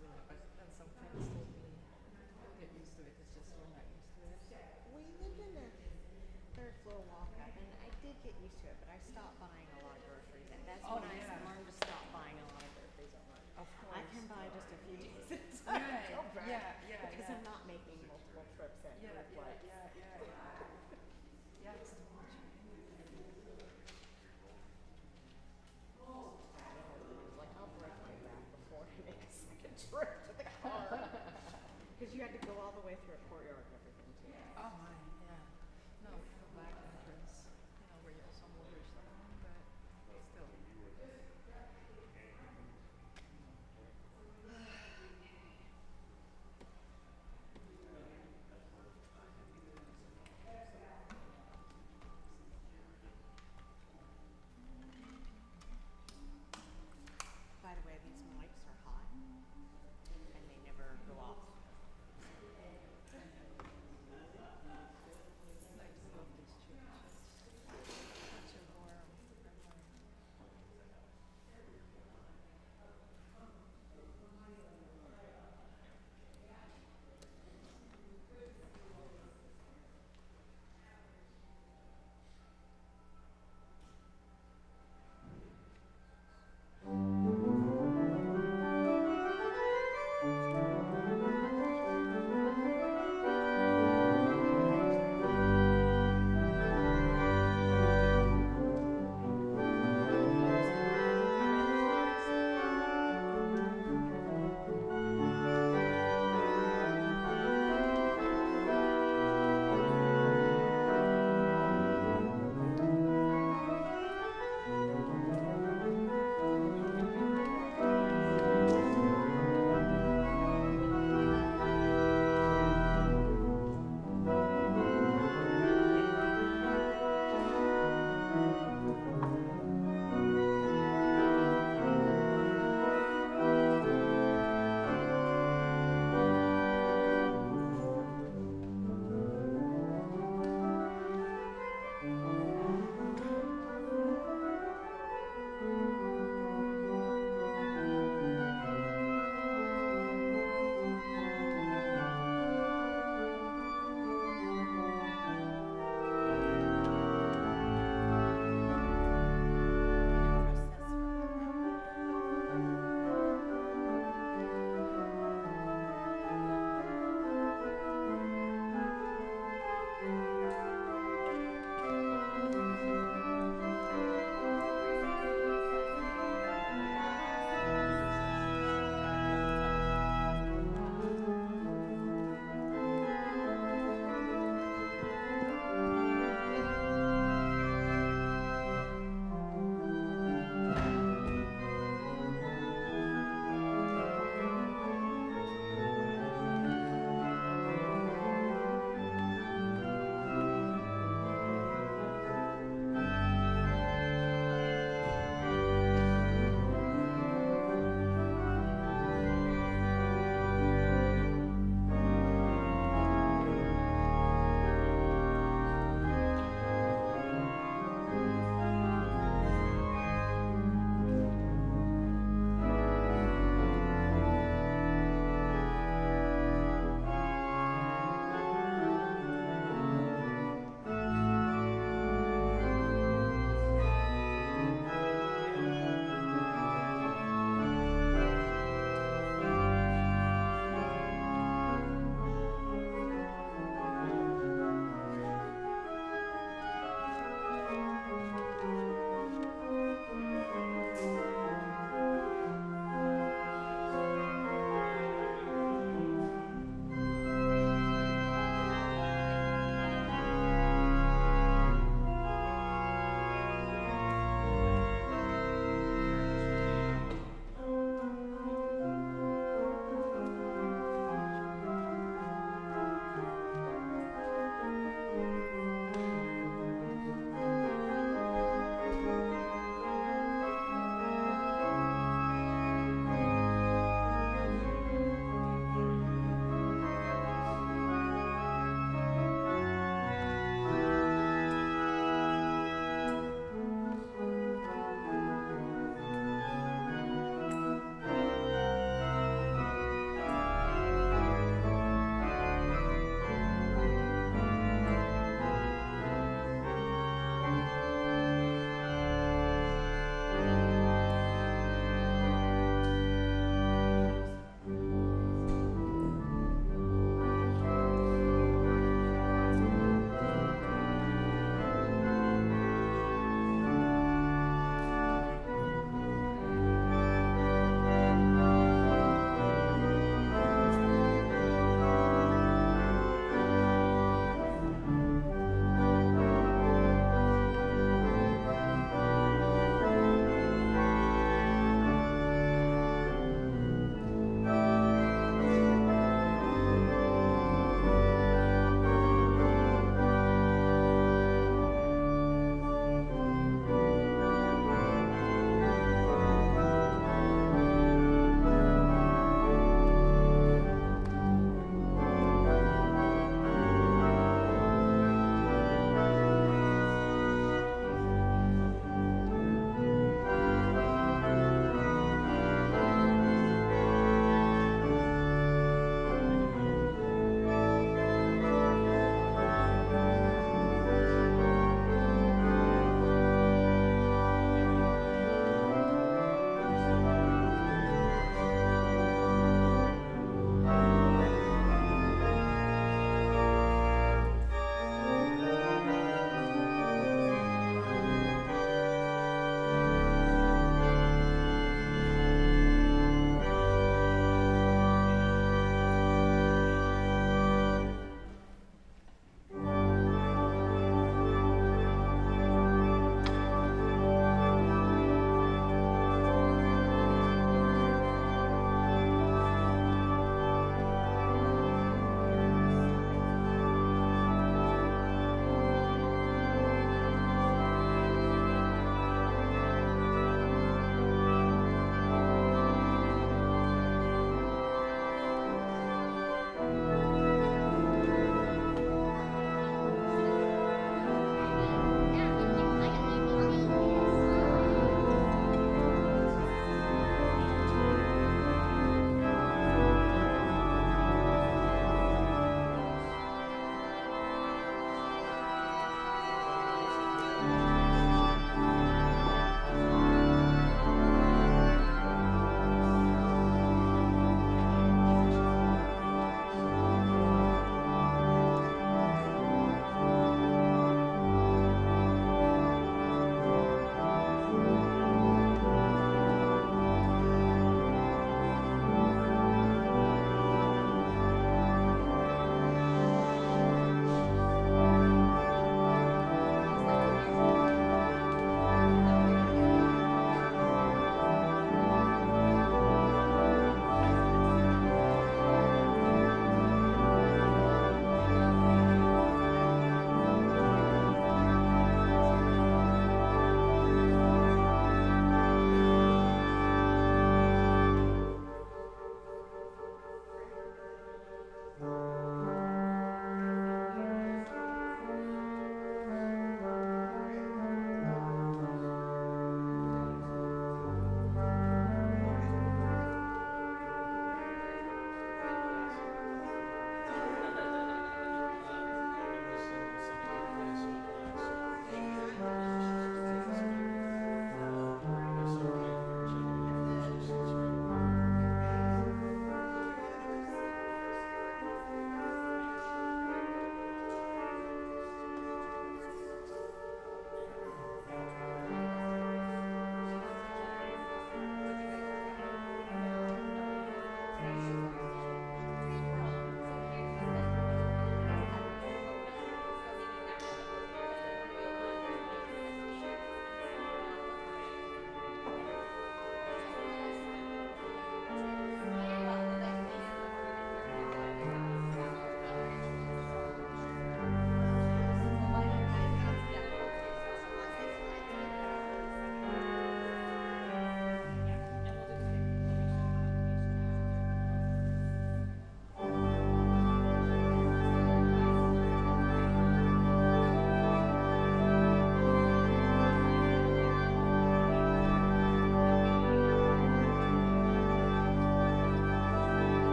weird. But then some friends told me, "You'll get used to it. It's just you're not used to it." We lived in a third floor walk up, and I did get used to it, but I stopped buying a lot of groceries. And that's Oh when I yeah, learned to stop buying a lot of groceries at once. of I course. can buy just a few days at a time and Right. go back Yeah. because Yeah. I'm not making multiple trips at Yeah. group Yeah. flights. Yeah. Yeah. Yeah. It's too much. It was like, I'll break my back before I make a second trip to the car. Because you had to go all the way through a courtyard and everything too. Oh my. Yeah. No, the back entrance. Where you some movers along, but still. By the way, these mics are hot and they never go off.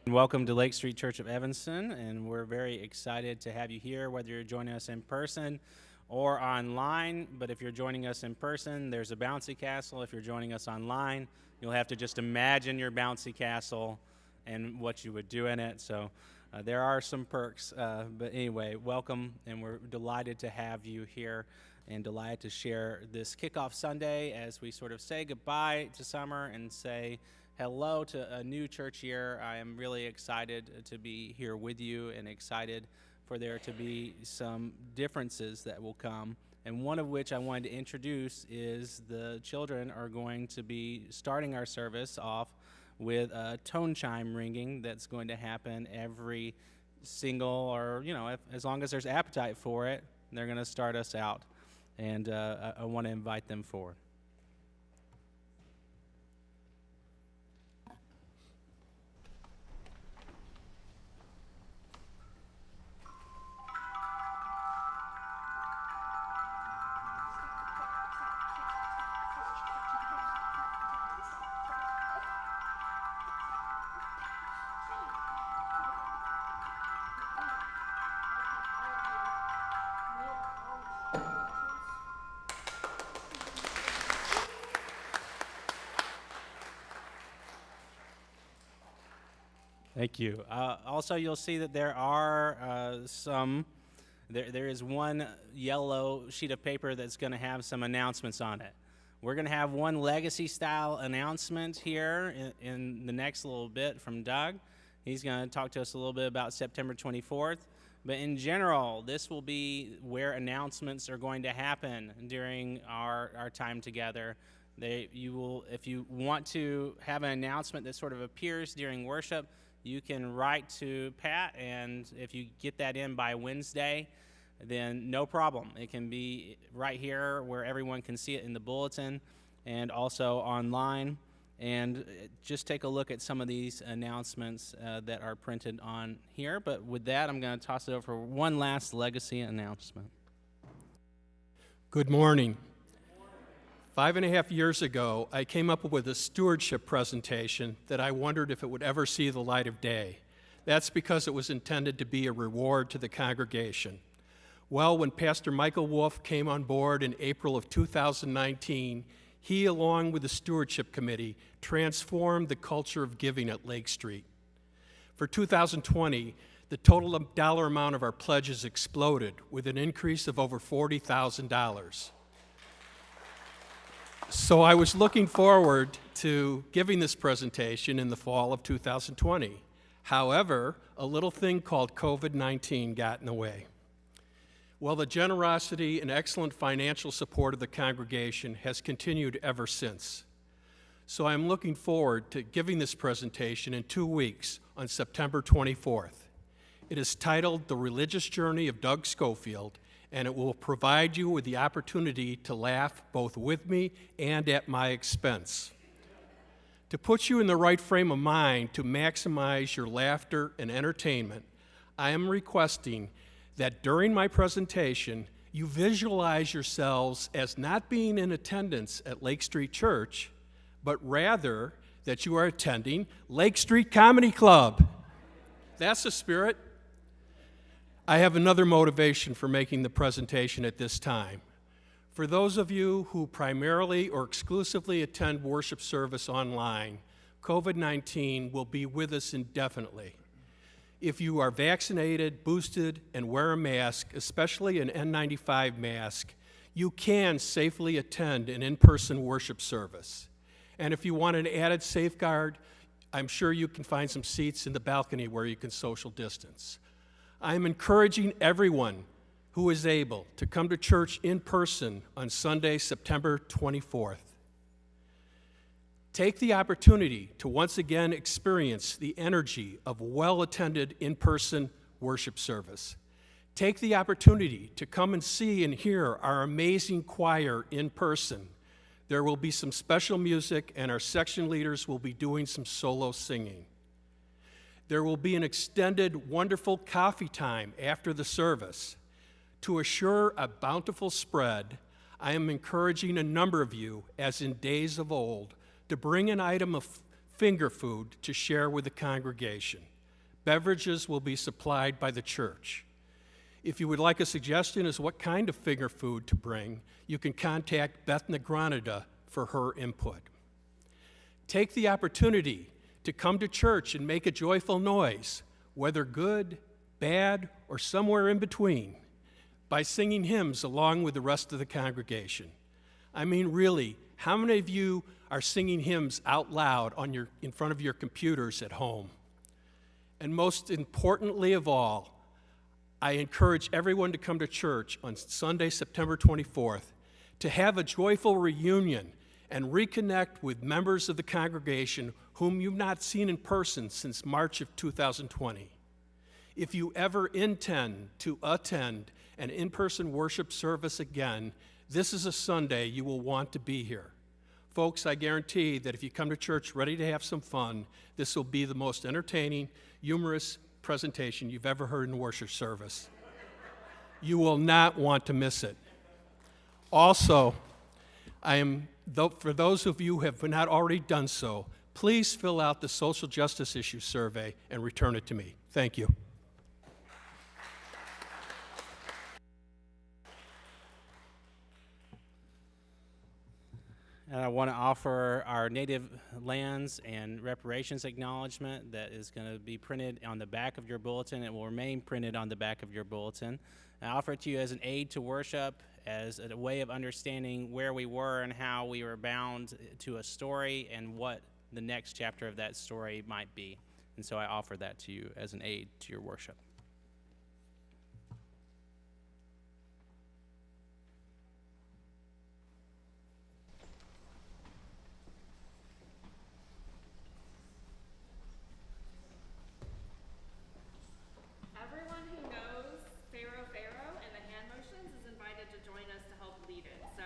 Welcome to Lake Street Church of Evanston, and we're very excited to have you here, whether you're joining us in person or online. But if you're joining us in person, there's a bouncy castle. If you're joining us online, you'll have to just imagine your bouncy castle and what you would do in it. So there are some perks. But anyway, welcome, and we're delighted to have you here and delighted to share this kickoff Sunday as we sort of say goodbye to summer and say hello to a new church year. I am really excited to be here with you and excited for there to be some differences that will come. And one of which I wanted to introduce is the children are going to be starting our service off with a tone chime ringing that's going to happen every single, or, as long as there's appetite for it, they're going to start us out. And I want to invite them forward. Thank you. Also, you'll see that there are there is one yellow sheet of paper that's going to have some announcements on it. We're going to have one legacy-style announcement here in the next little bit from Doug. He's going to talk to us a little bit about September 24th. But in general, this will be where announcements are going to happen during our time together. You will, if you want to have an announcement that sort of appears during worship, you can write to Pat, and if you get that in by Wednesday, then no problem. It can be right here where everyone can see it in the bulletin and also online. And just take a look at some of these announcements that are printed on here. But with that, I'm going to toss it over for one last legacy announcement. Good morning. 5.5 years ago, I came up with a stewardship presentation that I wondered if it would ever see the light of day. That's because it was intended to be a reward to the congregation. Well, when Pastor Michael Woolf came on board in April of 2019, he, along with the stewardship committee, transformed the culture of giving at Lake Street. For 2020, the total dollar amount of our pledges exploded with an increase of over $40,000. So I was looking forward to giving this presentation in the fall of 2020. However, a little thing called COVID-19 got in the way. Well, the generosity and excellent financial support of the congregation has continued ever since. So I'm looking forward to giving this presentation in 2 weeks on September 24th. It is titled The Religious Journey of Doug Schofield, and it will provide you with the opportunity to laugh both with me and at my expense. To put you in the right frame of mind to maximize your laughter and entertainment, I am requesting that during my presentation, you visualize yourselves as not being in attendance at Lake Street Church, but rather that you are attending Lake Street Comedy Club. That's the spirit. I have another motivation for making the presentation at this time. For those of you who primarily or exclusively attend worship service online, COVID-19 will be with us indefinitely. If you are vaccinated, boosted, and wear a mask, especially an N95 mask, you can safely attend an in-person worship service. And if you want an added safeguard, I'm sure you can find some seats in the balcony where you can social distance. I'm encouraging everyone who is able to come to church in person on Sunday, September 24th. Take the opportunity to once again experience the energy of well-attended in-person worship service. Take the opportunity to come and see and hear our amazing choir in person. There will be some special music, and our section leaders will be doing some solo singing. There will be an extended, wonderful coffee time after the service. To assure a bountiful spread, I am encouraging a number of you, as in days of old, to bring an item of finger food to share with the congregation. Beverages will be supplied by the church. If you would like a suggestion as what kind of finger food to bring, you can contact Beth Negranada for her input. Take the opportunity to come to church and make a joyful noise, whether good, bad, or somewhere in between, by singing hymns along with the rest of the congregation. I mean, really, how many of you are singing hymns out loud in front of your computers at home? And most importantly of all, I encourage everyone to come to church on Sunday, September 24th, to have a joyful reunion and reconnect with members of the congregation whom you've not seen in person since March of 2020. If you ever intend to attend an in-person worship service again, this is a Sunday you will want to be here. Folks, I guarantee that if you come to church ready to have some fun, this will be the most entertaining, humorous presentation you've ever heard in a worship service. You will not want to miss it. Also, for those of you who have not already done so, please fill out the social justice issue survey and return it to me. Thank you. And I want to offer our native lands and reparations acknowledgement that is going to be printed on the back of your bulletin. It will remain printed on the back of your bulletin. I offer it to you as an aid to worship, as a way of understanding where we were and how we were bound to a story and what the next chapter of that story might be. And so I offer that to you as an aid to your worship. Everyone who knows Pharaoh and the hand motions is invited to join us to help lead it. So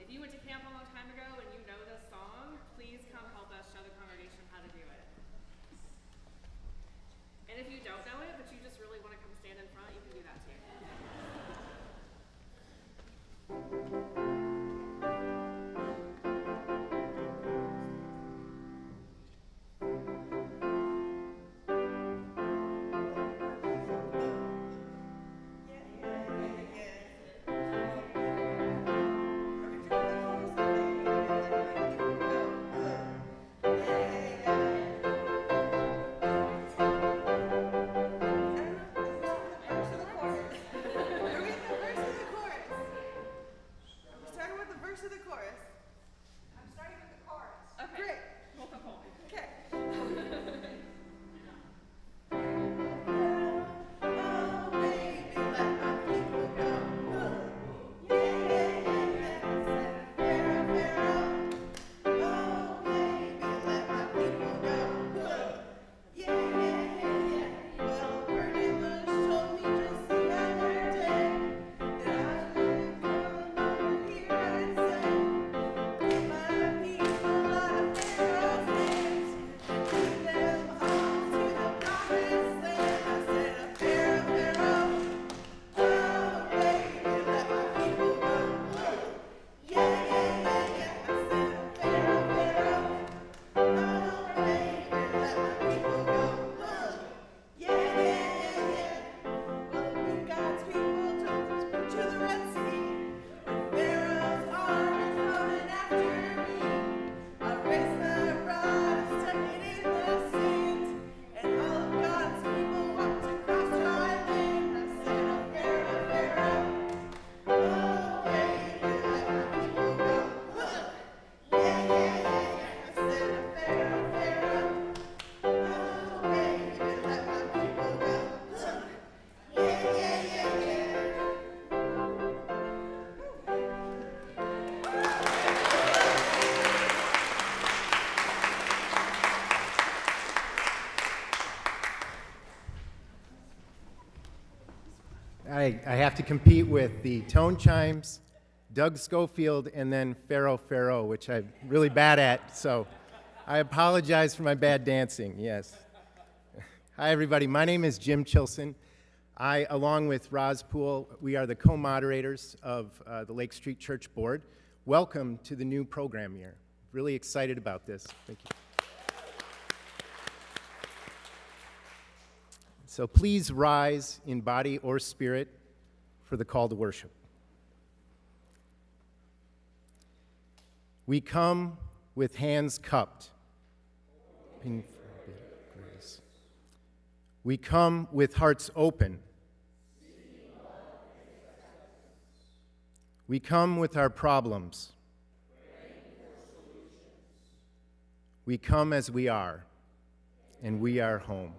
if you went to camp a long time ago and you know this song, please come help us show the congregation how to do it. And if you don't know it, but you just really want to come stand in front, you can do that too. I have to compete with the tone chimes, Doug Schofield, and then Pharaoh, which I'm really bad at, so I apologize for my bad dancing, yes. Hi, everybody. My name is Jim Chilson. I, along with Roz Poole, we are the co-moderators of the Lake Street Church Board. Welcome to the new program year. Really excited about this. Thank you. So please rise in body or spirit for the call to worship. We come with hands cupped. We come with hearts open. We come with our problems. We come as we are, and we are home.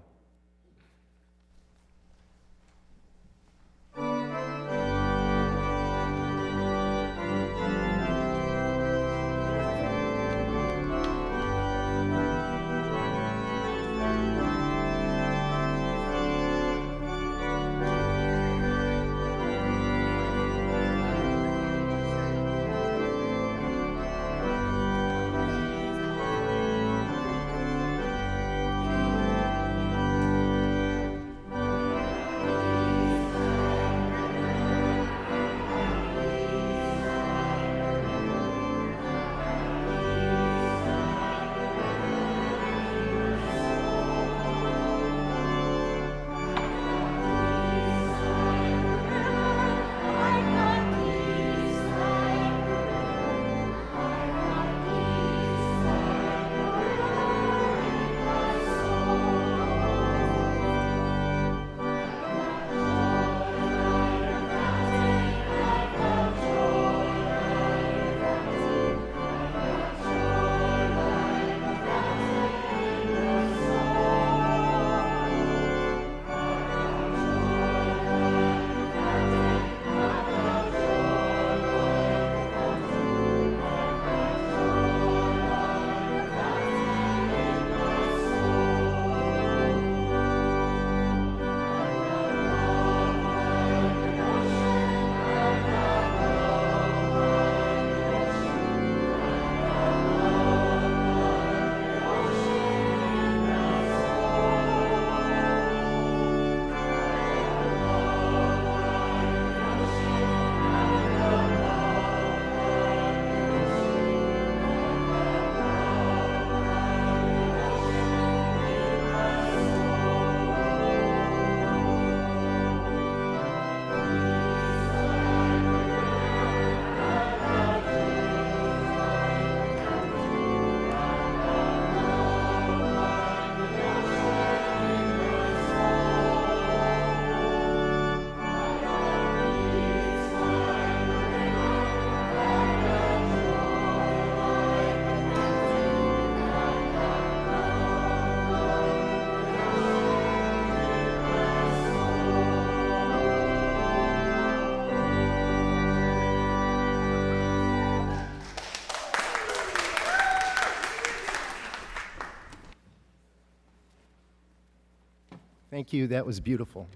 Thank you, that was beautiful.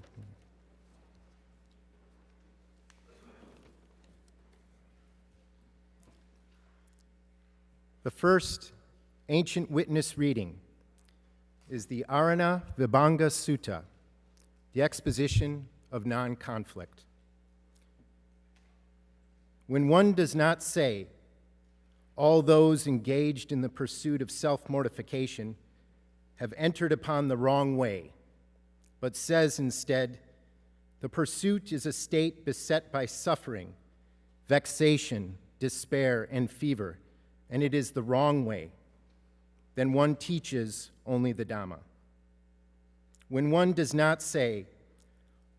The first ancient witness reading is the Arana Vibhanga Sutta, the exposition of non-conflict. When one does not say, all those engaged in the pursuit of self-mortification have entered upon the wrong way, but says instead, the pursuit is a state beset by suffering, vexation, despair, and fever, and it is the wrong way, then one teaches only the Dhamma. When one does not say,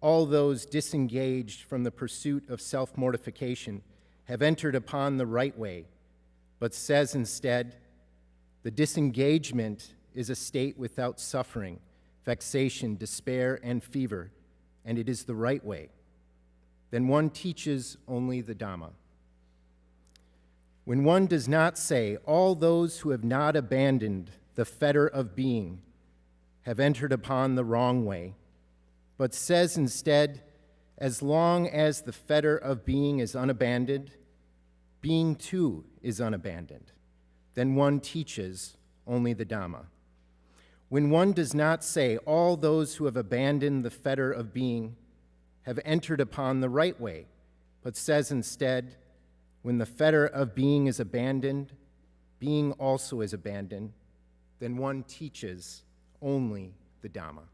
all those disengaged from the pursuit of self-mortification have entered upon the right way, but says instead, the disengagement is a state without suffering, vexation, despair, and fever, and it is the right way, then one teaches only the Dhamma. When one does not say, all those who have not abandoned the fetter of being have entered upon the wrong way, but says instead, as long as the fetter of being is unabandoned, being too is unabandoned, then one teaches only the Dhamma. When one does not say, all those who have abandoned the fetter of being have entered upon the right way, but says instead, when the fetter of being is abandoned, being also is abandoned, then one teaches only the Dhamma.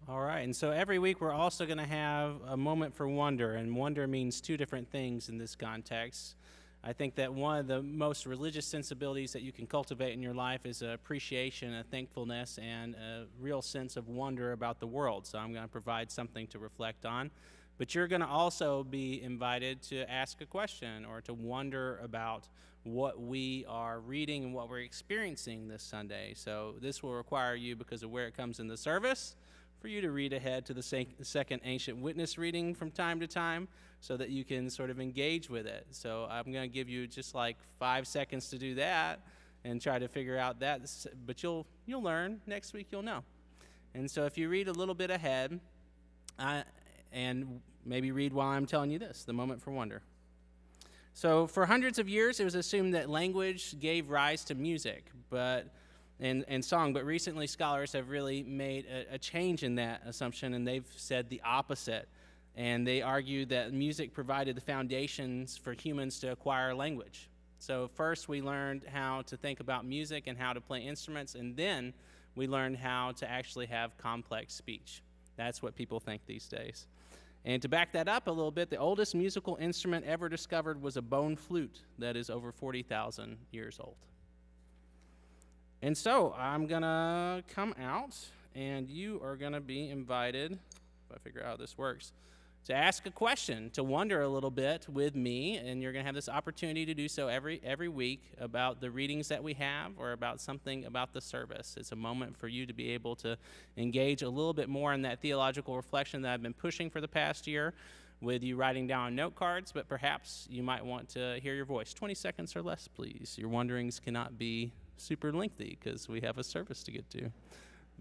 All right, and so every week we're also going to have a moment for wonder, and wonder means two different things in this context. I think that one of the most religious sensibilities that you can cultivate in your life is an appreciation, a thankfulness, and a real sense of wonder about the world. So I'm going to provide something to reflect on. But you're going to also be invited to ask a question or to wonder about what we are reading and what we're experiencing this Sunday. So this will require you, because of where it comes in the service, for you to read ahead to the second ancient witness reading from time to time so that you can sort of engage with it. So I'm going to give you just like 5 seconds to do that and try to figure out that, but you'll learn. Next week you'll know. And so if you read a little bit ahead, and maybe read while I'm telling you this, the moment for wonder. So for hundreds of years, it was assumed that language gave rise to music, and song, but recently scholars have really made a change in that assumption, and they've said the opposite. And they argue that music provided the foundations for humans to acquire language. So first we learned how to think about music and how to play instruments, and then we learned how to actually have complex speech. That's what people think these days. And to back that up a little bit, the oldest musical instrument ever discovered was a bone flute that is over 40,000 years old. And so I'm going to come out, and you are going to be invited, if I figure out how this works, to ask a question, to wonder a little bit with me, and you're going to have this opportunity to do so every week about the readings that we have or about something about the service. It's a moment for you to be able to engage a little bit more in that theological reflection that I've been pushing for the past year with you writing down note cards, but perhaps you might want to hear your voice. 20 seconds or less, please. Your wonderings cannot be super lengthy because we have a service to get to.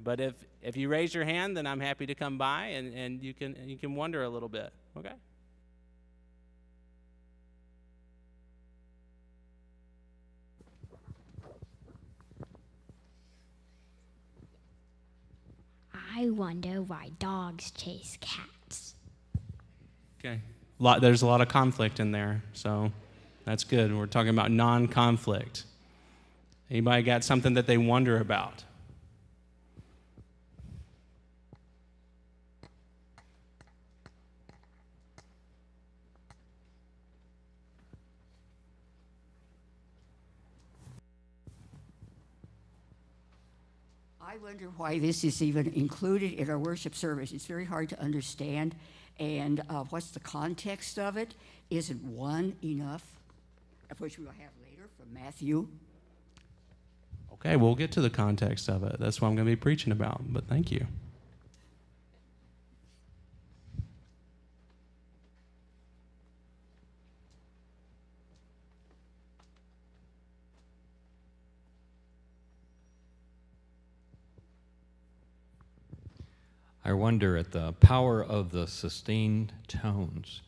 But if you raise your hand, then I'm happy to come by and you can wonder a little bit. Okay? I wonder why dogs chase cats. Okay. There's a lot of conflict in there, so that's good. We're talking about non-conflict. Anybody got something that they wonder about? I wonder why this is even included in our worship service. It's very hard to understand. And what's the context of it? Isn't one enough? Of which we will have later from Matthew. Okay, we'll get to the context of it. That's what I'm going to be preaching about, but thank you. I wonder at the power of the sustained tones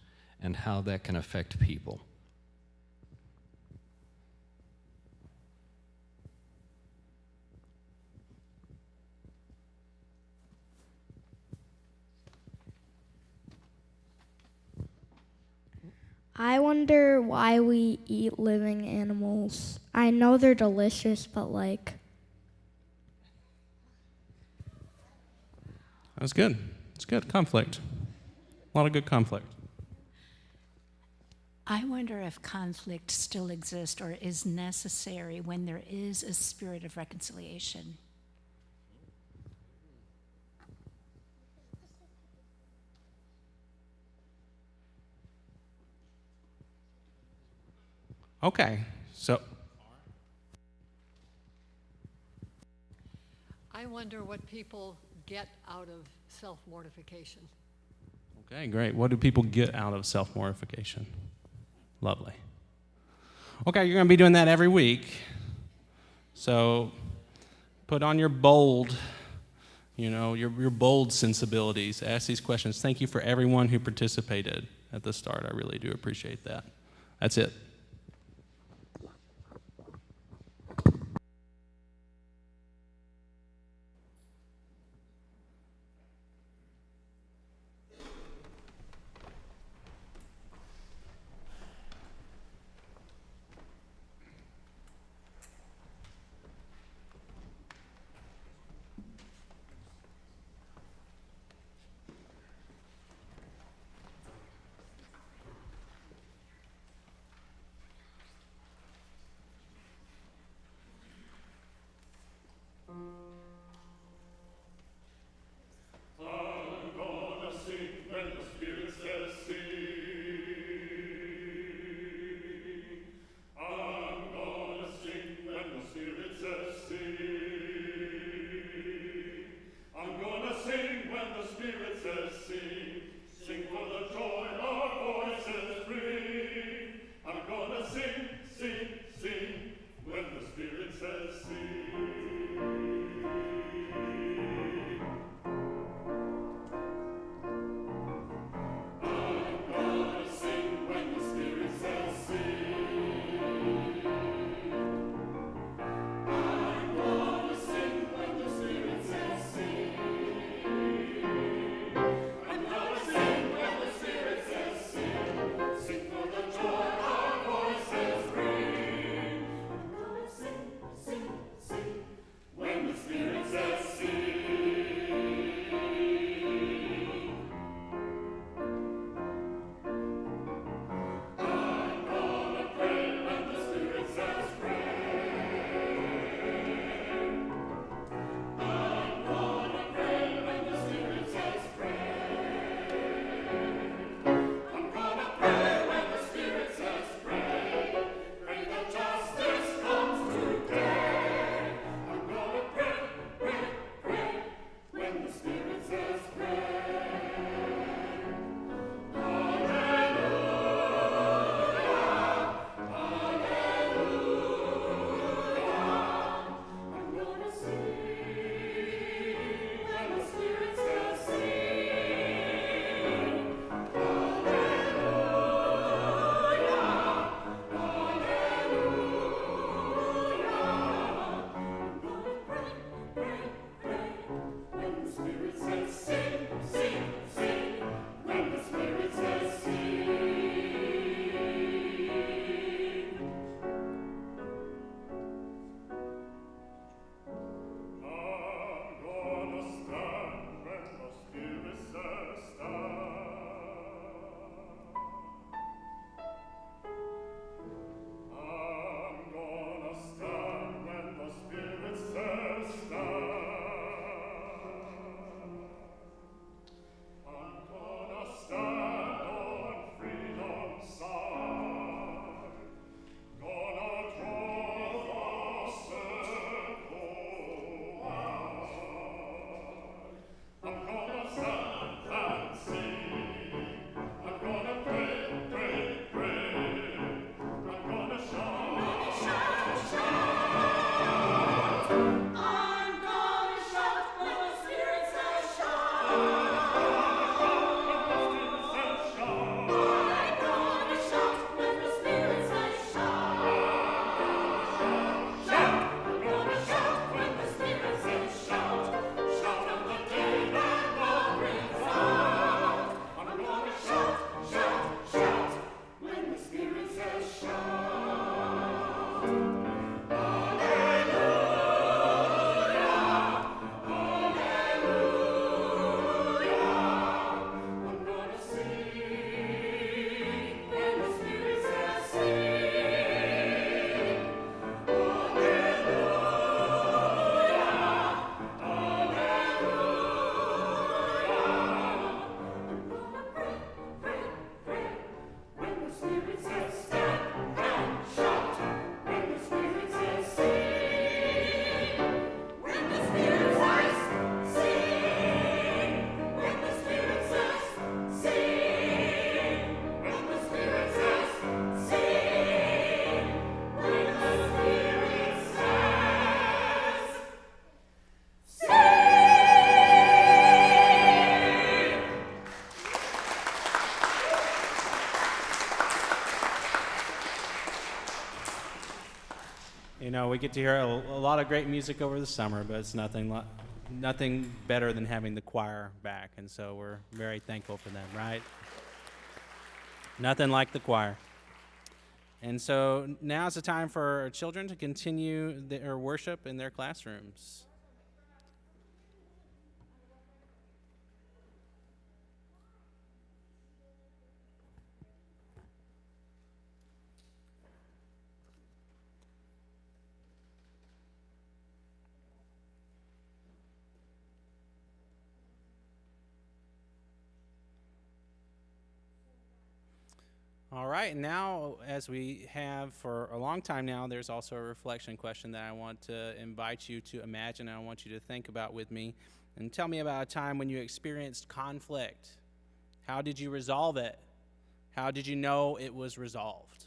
and how that can affect people. I wonder why we eat living animals. I know they're delicious, but That's good. It's good. Conflict. A lot of good conflict. I wonder if conflict still exists or is necessary when there is a spirit of reconciliation. Okay, so I wonder what people get out of self-mortification. okay, great. What do people get out of self-mortification? Lovely. Okay, you're going to be doing that every week. So put on your bold, your bold sensibilities. Ask these questions. Thank you for everyone who participated at the start. I really do appreciate that. That's it. You know, we get to hear a lot of great music over the summer, but it's nothing better than having the choir back, and so we're very thankful for them, right? Nothing like the choir. And so now's the time for our children to continue their worship in their classrooms. All right, and now, as we have for a long time now, there's also a reflection question that I want to invite you to imagine, and I want you to think about with me. And tell me about a time when you experienced conflict. How did you resolve it? How did you know it was resolved?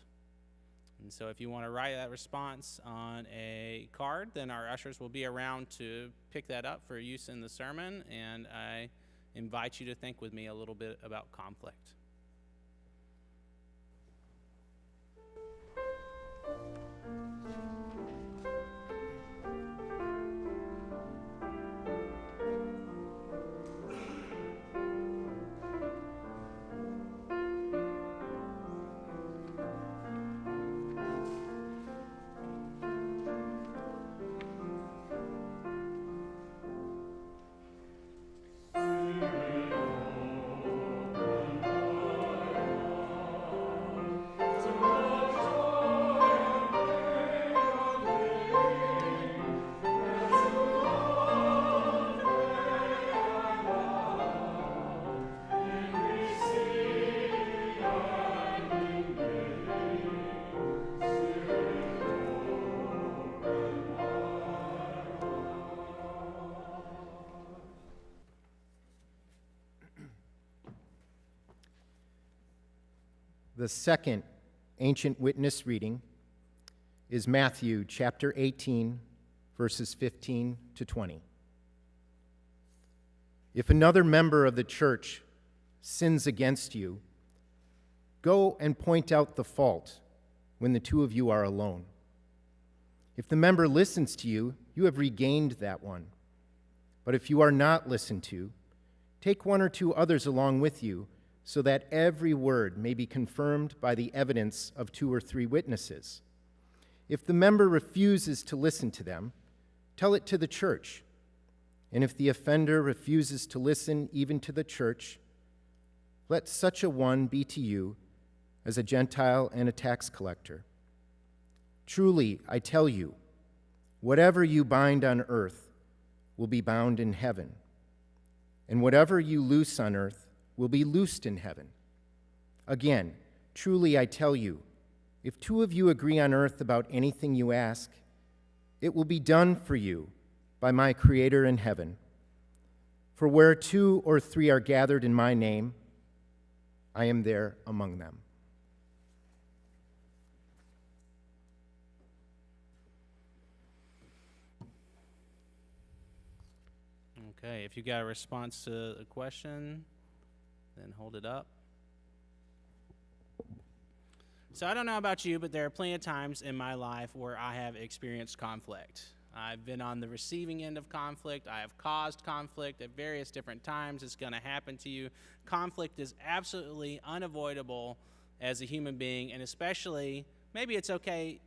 And so if you want to write that response on a card, then our ushers will be around to pick that up for use in the sermon, and I invite you to think with me a little bit about conflict. The second ancient witness reading is Matthew chapter 18, verses 15 to 20. If another member of the church sins against you, go and point out the fault when the two of you are alone. If the member listens to you, you have regained that one. But if you are not listened to, take one or two others along with you, so that every word may be confirmed by the evidence of 2 or 3 witnesses. If the member refuses to listen to them, tell it to the church. And if the offender refuses to listen even to the church, let such a one be to you as a Gentile and a tax collector. Truly, I tell you, whatever you bind on earth will be bound in heaven, and whatever you loose on earth will be loosed in heaven. Again, truly I tell you, if 2 of you agree on earth about anything you ask, it will be done for you by my Creator in heaven. For where 2 or 3 are gathered in my name, I am there among them. Okay, if you got a response to the question, then hold it up. So I don't know about you, but there are plenty of times in my life where I have experienced conflict. I've been on the receiving end of conflict. I have caused conflict at various different times. It's going to happen to you. Conflict is absolutely unavoidable as a human being, and especially, maybe it's okay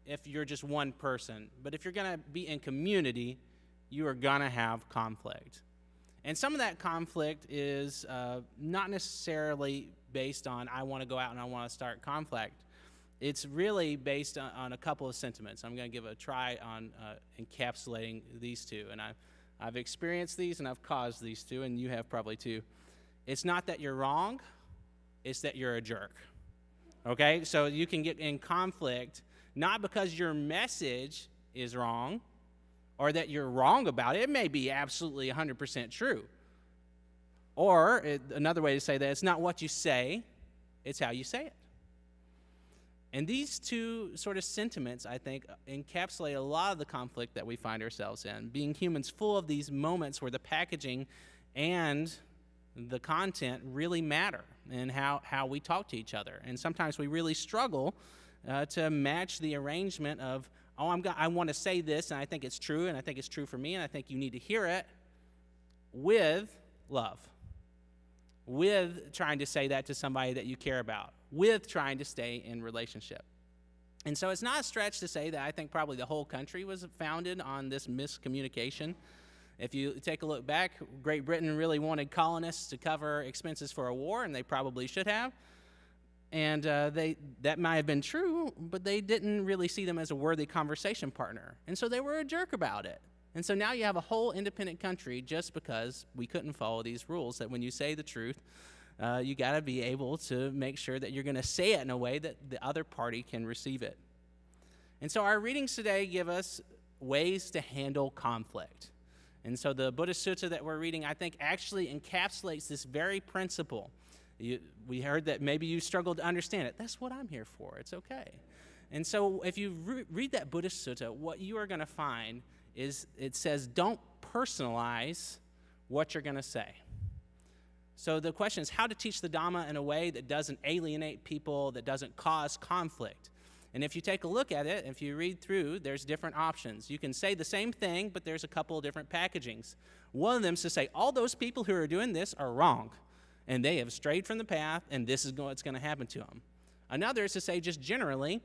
if you're just one person, but if you're going to be in community, you are going to have conflict. And some of that conflict is not necessarily based on, I want to go out and I want to start conflict. It's really based on a couple of sentiments. I'm going to give a try on encapsulating these two. And I've experienced these and I've caused these two, and you have probably too. It's not that you're wrong, it's that you're a jerk. Okay? So you can get in conflict not because your message is wrong, or that you're wrong about it. It may be absolutely 100% true. Or another way to say that, it's not what you say, it's how you say it. And these two sort of sentiments, I think, encapsulate a lot of the conflict that we find ourselves in. Being humans full of these moments where the packaging and the content really matter, and how we talk to each other. And sometimes we really struggle to match the arrangement of oh, I want to say this, and I think it's true, and I think it's true for me, and I think you need to hear it, with love, with trying to say that to somebody that you care about, with trying to stay in relationship. And so it's not a stretch to say that I think probably the whole country was founded on this miscommunication. If you take a look back, Great Britain really wanted colonists to cover expenses for a war, and they probably should have. And that might have been true, but they didn't really see them as a worthy conversation partner. And so they were a jerk about it. And so now you have a whole independent country just because we couldn't follow these rules, that when you say the truth, you got to be able to make sure that you're going to say it in a way that the other party can receive it. And so our readings today give us ways to handle conflict. And so the Buddhist Sutta that we're reading, I think, actually encapsulates this very principle. We heard that maybe you struggled to understand it. That's what I'm here for. It's okay. And so if you read that Buddhist Sutta, what you are going to find is it says, don't personalize what you're going to say. So the question is how to teach the Dhamma in a way that doesn't alienate people, that doesn't cause conflict. And if you take a look at it, if you read through, there's different options. You can say the same thing, but there's a couple of different packagings. One of them is to say, all those people who are doing this are wrong, and they have strayed from the path, and this is what's going to happen to them. Another is to say just generally,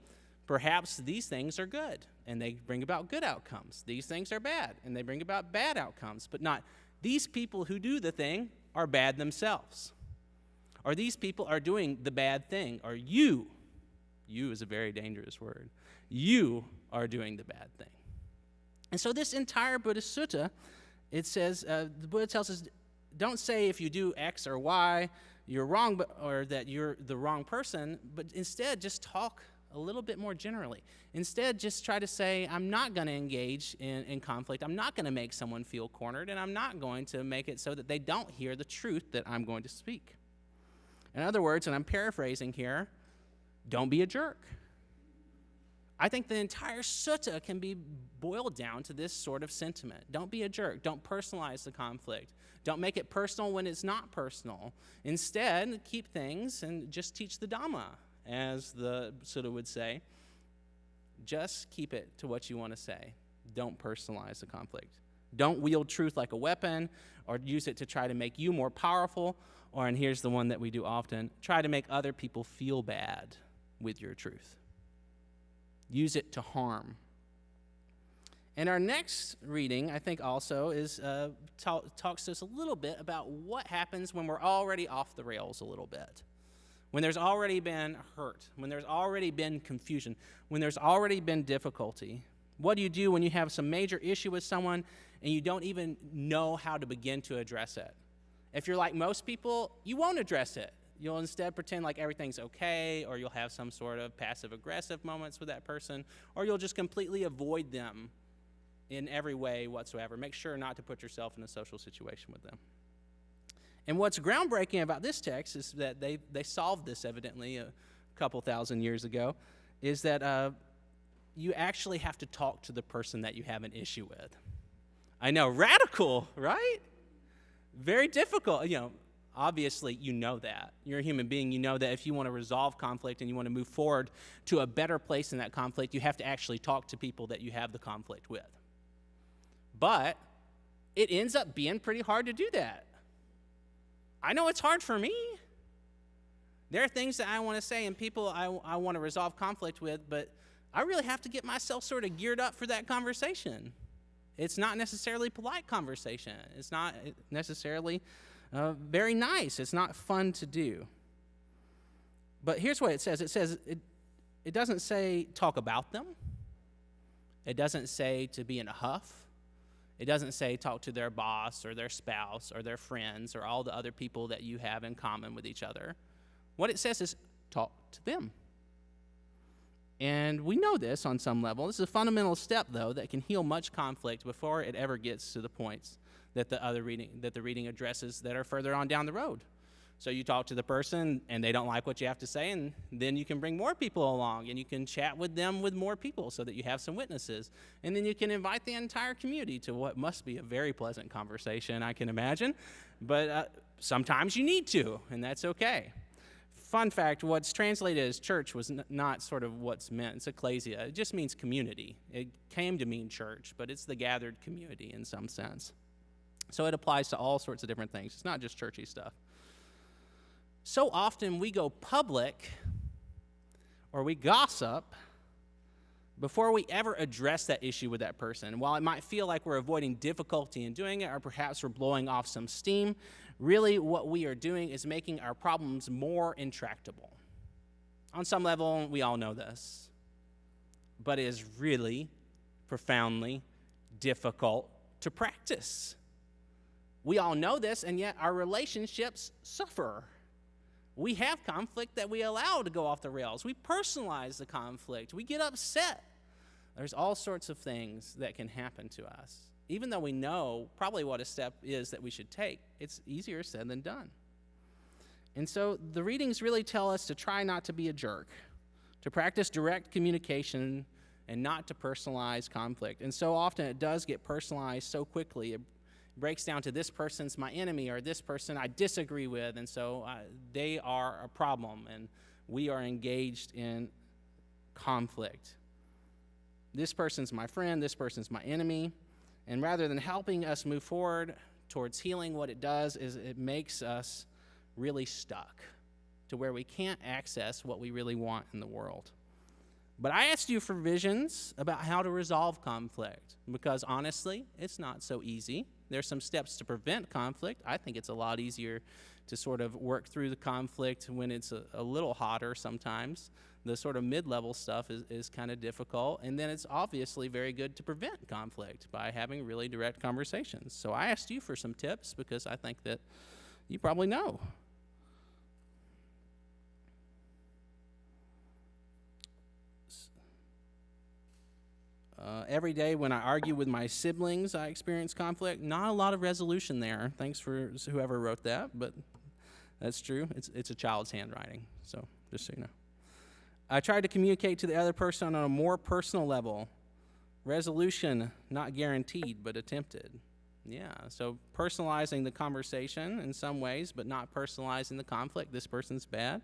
perhaps these things are good, and they bring about good outcomes. These things are bad, and they bring about bad outcomes, but not these people who do the thing are bad themselves. Or these people are doing the bad thing, or you is a very dangerous word. You are doing the bad thing. And so this entire Buddhist Sutta, it says, the Buddha tells us, don't say if you do X or Y, you're wrong, or that you're the wrong person, but instead just talk a little bit more generally. Instead, just try to say, I'm not going to engage in conflict. I'm not going to make someone feel cornered, and I'm not going to make it so that they don't hear the truth that I'm going to speak. In other words, and I'm paraphrasing here, don't be a jerk. I think the entire sutta can be boiled down to this sort of sentiment. Don't be a jerk. Don't personalize the conflict. Don't make it personal when it's not personal. Instead, keep things and just teach the Dhamma, as the sutta would say. Just keep it to what you want to say. Don't personalize the conflict. Don't wield truth like a weapon or use it to try to make you more powerful, or, and here's the one that we do often, try to make other people feel bad with your truth. Use it to harm. And our next reading, I think also, is talks to us a little bit about what happens when we're already off the rails a little bit. When there's already been hurt, when there's already been confusion, when there's already been difficulty. What do you do when you have some major issue with someone and you don't even know how to begin to address it? If you're like most people, you won't address it. You'll instead pretend like everything's okay, or you'll have some sort of passive-aggressive moments with that person, or you'll just completely avoid them in every way whatsoever. Make sure not to put yourself in a social situation with them. And what's groundbreaking about this text is that they solved this evidently a couple thousand years ago, is that you actually have to talk to the person that you have an issue with. I know, radical, right? Very difficult, Obviously, you know that. You're a human being. You know that if you want to resolve conflict and you want to move forward to a better place in that conflict, you have to actually talk to people that you have the conflict with. But it ends up being pretty hard to do that. I know it's hard for me. There are things that I want to say and people I want to resolve conflict with, but I really have to get myself sort of geared up for that conversation. It's not necessarily polite conversation. It's not necessarily very nice. It's not fun to do. But here's what it says. It doesn't say talk about them. It doesn't say to be in a huff. It doesn't say talk to their boss or their spouse or their friends or all the other people that you have in common with each other. What it says is talk to them. And we know this on some level. This is a fundamental step, though, that can heal much conflict before it ever gets to the points that the reading addresses that are further on down the road. So you talk to the person, and they don't like what you have to say, and then you can bring more people along, and you can chat with them with more people so that you have some witnesses. And then you can invite the entire community to what must be a very pleasant conversation, I can imagine. But sometimes you need to, and that's okay. fun fact, what's translated as church was not sort of what's meant. It's ecclesia. It just means community. It came to mean church, but it's the gathered community in some sense. So it applies to all sorts of different things. It's not just churchy stuff. So often we go public or we gossip before we ever address that issue with that person. While it might feel like we're avoiding difficulty in doing it, or perhaps we're blowing off some steam, really what we are doing is making our problems more intractable. On some level, we all know this, but it is really profoundly difficult to practice. We all know this, and yet our relationships suffer. We have conflict that we allow to go off the rails. We personalize the conflict. We get upset. There's all sorts of things that can happen to us. Even though we know probably what a step is that we should take, it's easier said than done. And so the readings really tell us to try not to be a jerk, to practice direct communication and not to personalize conflict. And so often it does get personalized so quickly. It breaks down to this person's my enemy or this person I disagree with, and so they are a problem and we are engaged in conflict. This person's my friend, this person's my enemy. And rather than helping us move forward towards healing, what it does is it makes us really stuck to where we can't access what we really want in the world. But I asked you for visions about how to resolve conflict because honestly, it's not so easy. There's some steps to prevent conflict. I think it's a lot easier to sort of work through the conflict when it's a little hotter sometimes. The sort of mid-level stuff is kind of difficult. And then it's obviously very good to prevent conflict by having really direct conversations. So I asked you for some tips because I think that you probably know. Every day when I argue with my siblings, I experience conflict. Not a lot of resolution there. Thanks for whoever wrote that, but that's true. It's a child's handwriting, so just so you know. I tried to communicate to the other person on a more personal level. Resolution, not guaranteed, but attempted. Yeah, so personalizing the conversation in some ways, but not personalizing the conflict. This person's bad.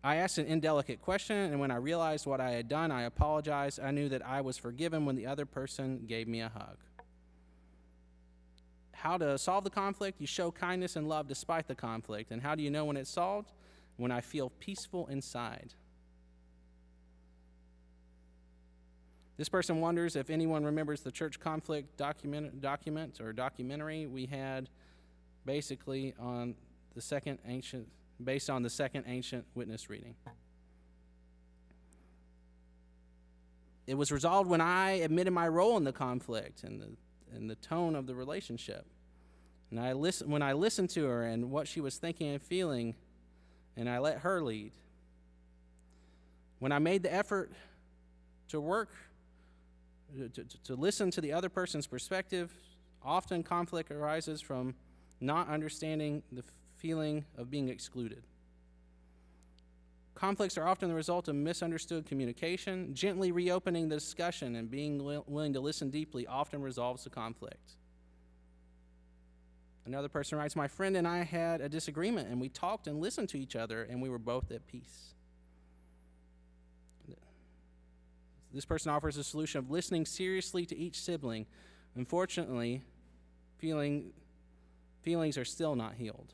I asked an indelicate question, and when I realized what I had done, I apologized. I knew that I was forgiven when the other person gave me a hug. How to solve the conflict? You show kindness and love despite the conflict. And how do you know when it's solved? When I feel peaceful inside. This person wonders if anyone remembers the church conflict documentary we had basically on the second ancient witness reading. It was resolved when I admitted my role in the conflict and the tone of the relationship. And when I listened to her and what she was thinking and feeling, and I let her lead. When I made the effort to work, to listen to the other person's perspective, often conflict arises from not understanding the feeling of being excluded. Conflicts are often the result of misunderstood communication. Gently reopening the discussion and being willing to listen deeply often resolves the conflict. Another person writes, my friend and I had a disagreement, and we talked and listened to each other, and we were both at peace. This person offers a solution of listening seriously to each sibling. Unfortunately, feelings are still not healed.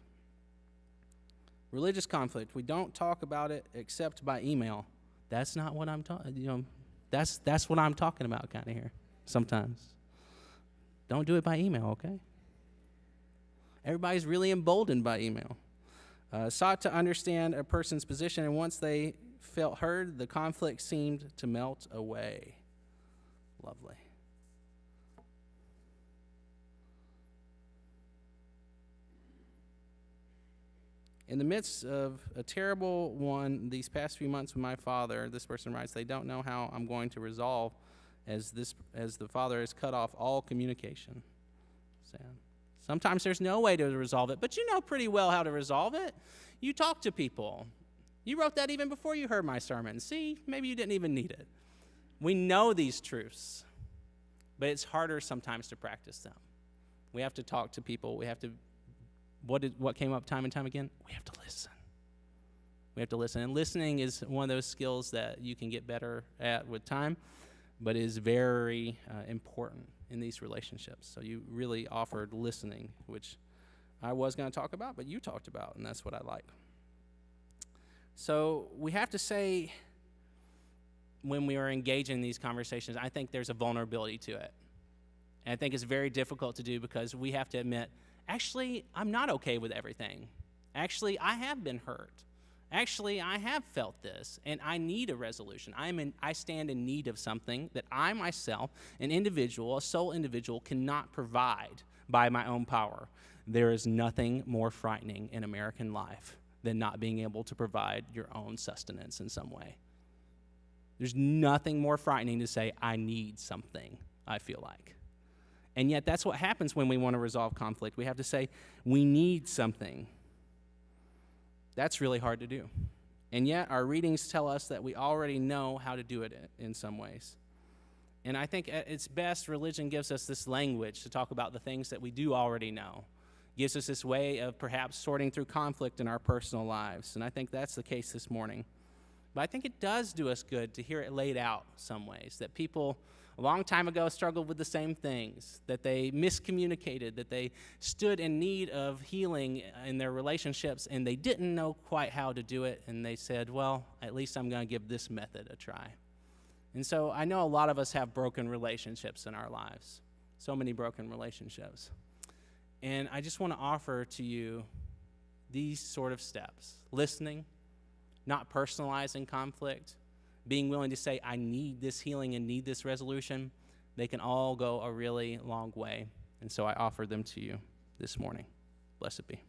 Religious conflict, we don't talk about it except by email. That's not what I'm talking, that's what I'm talking about kind of here sometimes. Don't do it by email, okay? Everybody's really emboldened by email. Sought to understand a person's position, and once they felt heard, the conflict seemed to melt away. Lovely. In the midst of a terrible one these past few months with my father, this person writes, they don't know how I'm going to resolve as the father has cut off all communication. Sad. Sometimes there's no way to resolve it, but you know pretty well how to resolve it. You talk to people. You wrote that even before you heard my sermon. See, maybe you didn't even need it. We know these truths, but it's harder sometimes to practice them. We have to talk to people. We have to what came up time and time again? We have to listen. We have to listen. And listening is one of those skills that you can get better at with time, but is very important in these relationships. So you really offered listening, which I was going to talk about, but you talked about, and that's what I like. So we have to say, when we are engaging in these conversations, I think there's a vulnerability to it. And I think it's very difficult to do because we have to admit, actually, I'm not okay with everything. Actually, I have been hurt. Actually, I have felt this, and I need a resolution. I stand in need of something that I myself, an individual, a sole individual, cannot provide by my own power. There is nothing more frightening in American life than not being able to provide your own sustenance in some way. There's nothing more frightening to say, I need something, I feel like. And yet that's what happens when we want to resolve conflict. We have to say, we need something. That's really hard to do. And yet our readings tell us that we already know how to do it in some ways. And I think at its best, religion gives us this language to talk about the things that we do already know. Gives us this way of perhaps sorting through conflict in our personal lives. And I think that's the case this morning. But I think it does do us good to hear it laid out some ways, that people a long time ago struggled with the same things, that they miscommunicated, that they stood in need of healing in their relationships, and they didn't know quite how to do it, and they said, well, at least I'm going to give this method a try. And so I know a lot of us have broken relationships in our lives, so many broken relationships. And I just want to offer to you these sort of steps: listening, not personalizing conflict, being willing to say, I need this healing and need this resolution. They can all go a really long way. And so I offer them to you this morning. Blessed be.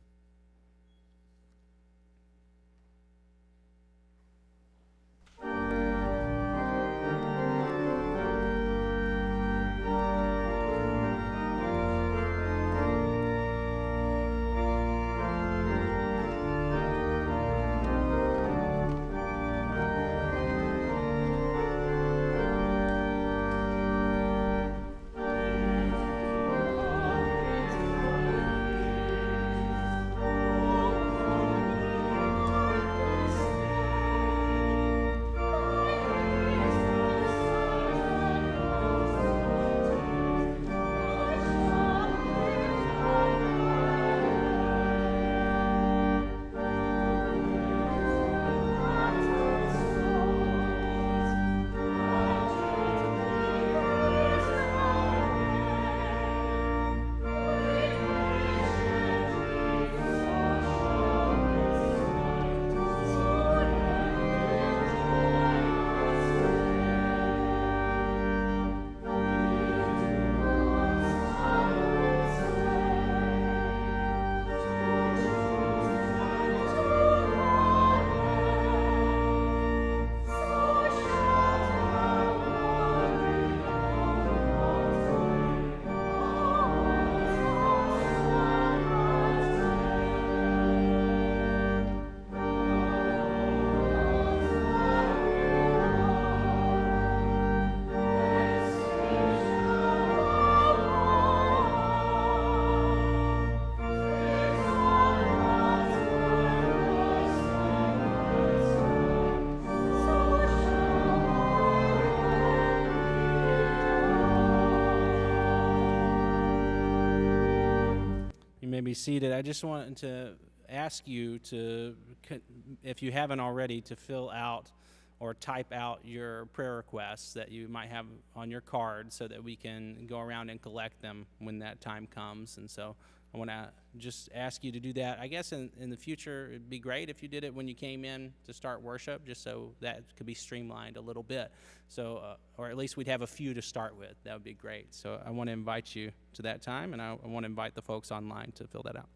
Be seated. I just wanted to ask you to, if you haven't already, to fill out or type out your prayer requests that you might have on your card so that we can go around and collect them when that time comes. And so I want to just ask you to do that. I guess in the future, it'd be great if you did it when you came in to start worship, just so that could be streamlined a little bit. So, or at least we'd have a few to start with. That would be great. So I want to invite you to that time, and I want to invite the folks online to fill that out.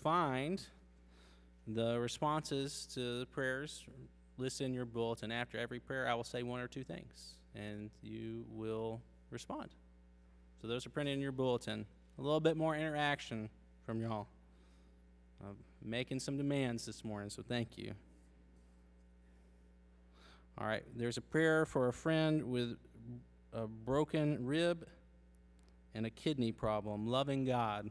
find the responses to the prayers listed in your bulletin. After every prayer, I will say one or two things, and you will respond. So those are printed in your bulletin. A little bit more interaction from y'all. Making some demands this morning, so thank you. All right, there's a prayer for a friend with a broken rib and a kidney problem. Loving God.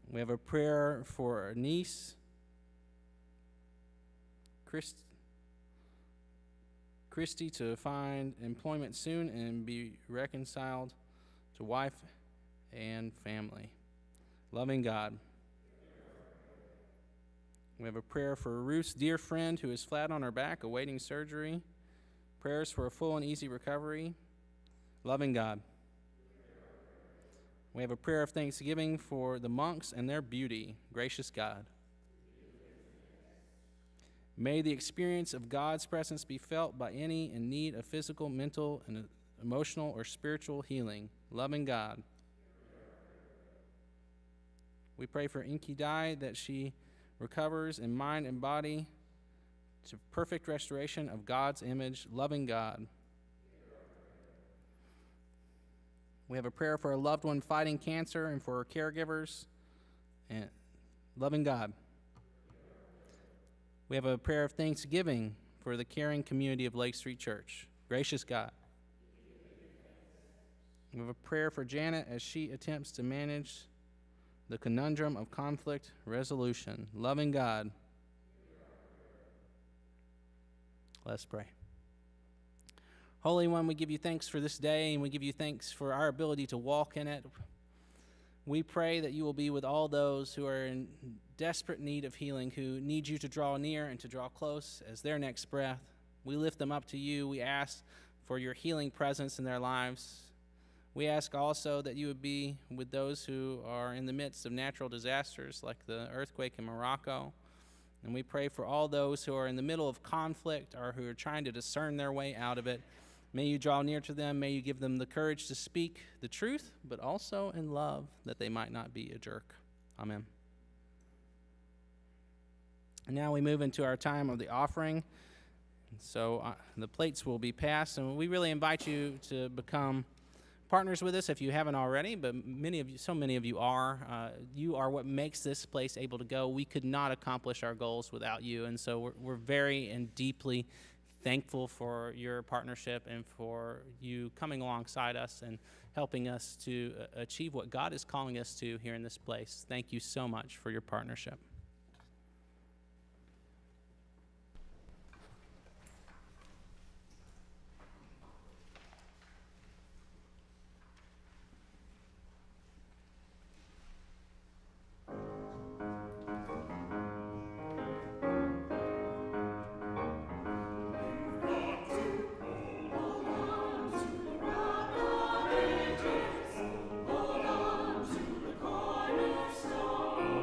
We have a prayer for a niece, Christy, to find employment soon and be reconciled to wife and family. Loving God. We have a prayer for Ruth's dear friend who is flat on her back awaiting surgery. Prayers for a full and easy recovery. Loving God. We have a prayer of thanksgiving for the monks and their beauty. Gracious God. May the experience of God's presence be felt by any in need of physical, mental, and emotional or spiritual healing. Loving God. We pray for Inky Dai that she recovers in mind and body to perfect restoration of God's image. Loving God. We have a prayer for a loved one fighting cancer and for her caregivers. And loving God. We have a prayer of thanksgiving for the caring community of Lake Street Church. Gracious God. We have a prayer for Janet as she attempts to manage the conundrum of conflict resolution. Loving God. Let's pray. Holy One, we give you thanks for this day, and we give you thanks for our ability to walk in it. We pray that you will be with all those who are in desperate need of healing, who need you to draw near and to draw close as their next breath. We lift them up to you. We ask for your healing presence in their lives. We ask also that you would be with those who are in the midst of natural disasters like the earthquake in Morocco. And we pray for all those who are in the middle of conflict or who are trying to discern their way out of it. May you draw near to them. May you give them the courage to speak the truth, but also in love, that they might not be a jerk. Amen. And now we move into our time of the offering. So the plates will be passed, and we really invite you to become partners with us if you haven't already, but so many of you are. You are what makes this place able to go. We could not accomplish our goals without you, and so we're very and deeply thankful for your partnership and for you coming alongside us and helping us to achieve what God is calling us to here in this place. Thank you so much for your partnership. Hold on to the cornerstone.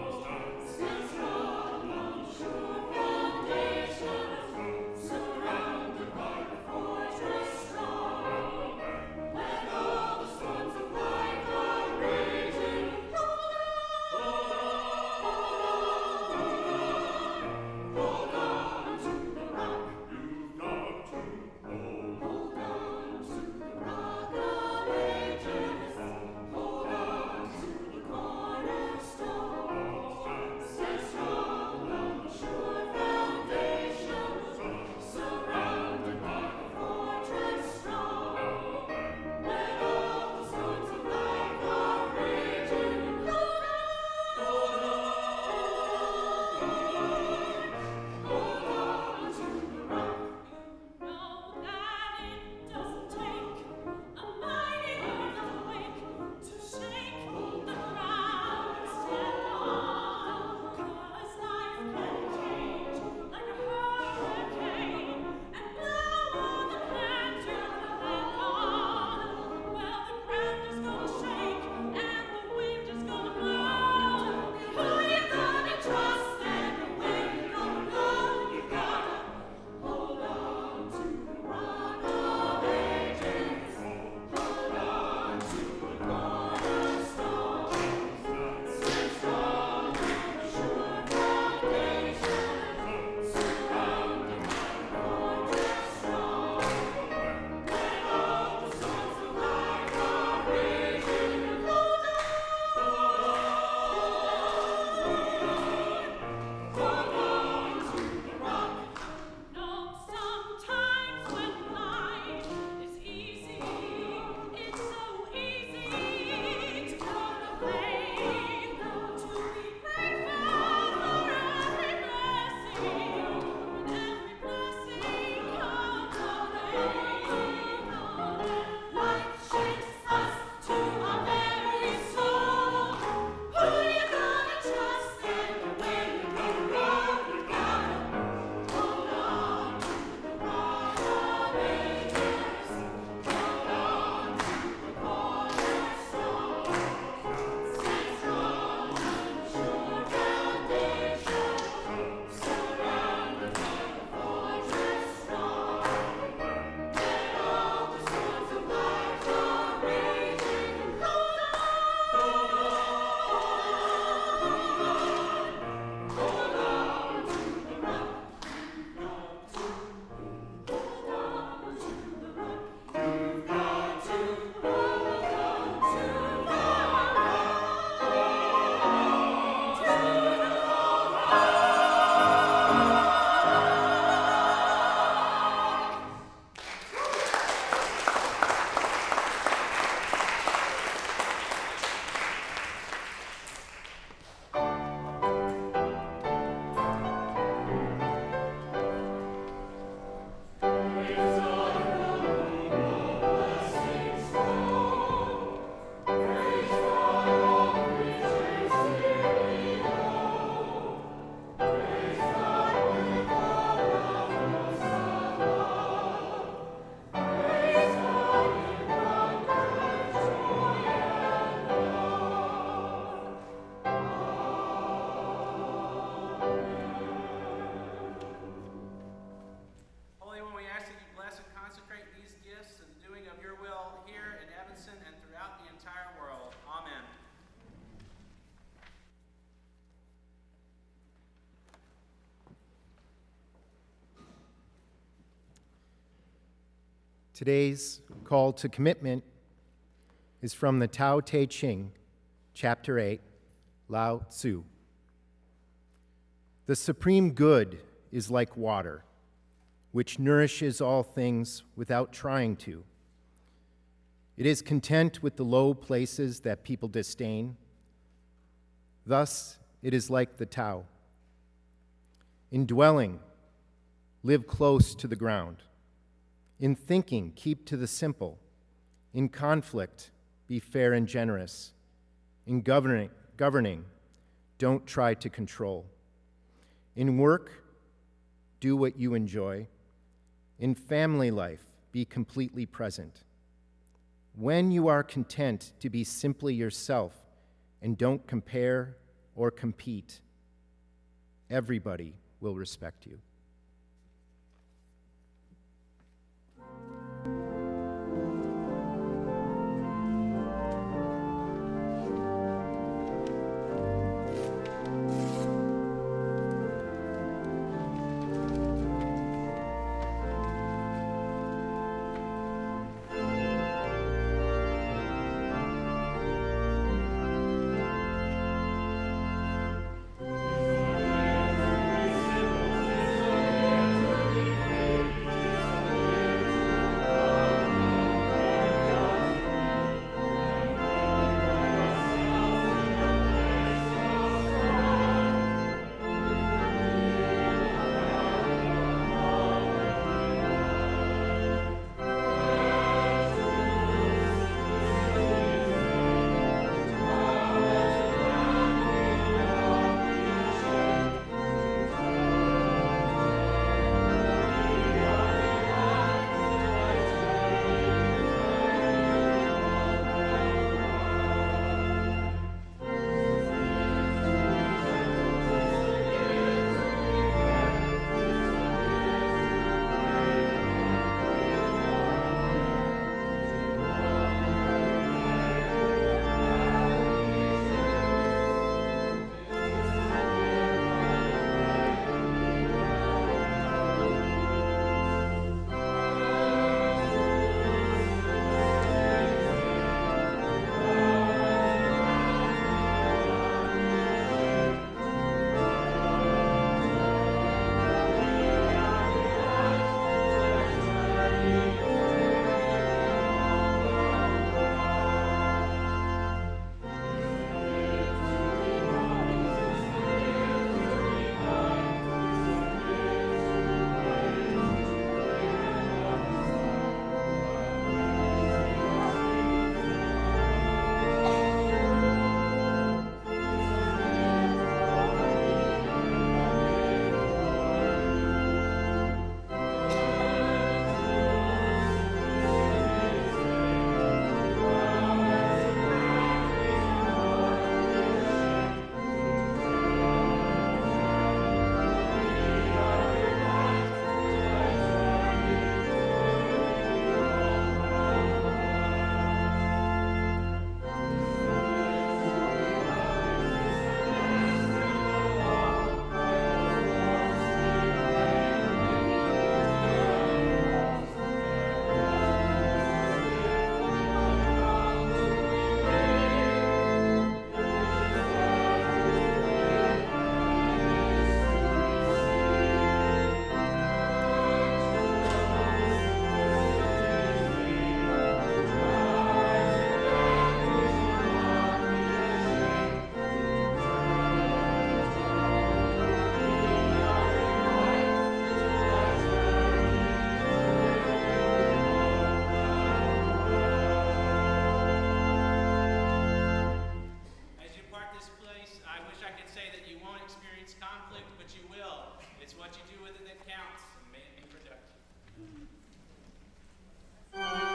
Today's call to commitment is from the Tao Te Ching, Chapter 8, Lao Tzu. The supreme good is like water, which nourishes all things without trying to. It is content with the low places that people disdain. Thus, it is like the Tao. In dwelling, live close to the ground. In thinking, keep to the simple. In conflict, be fair and generous. In governing, don't try to control. In work, do what you enjoy. In family life, be completely present. When you are content to be simply yourself and don't compare or compete, everybody will respect you. It's what you do with it that counts, and may it be productive.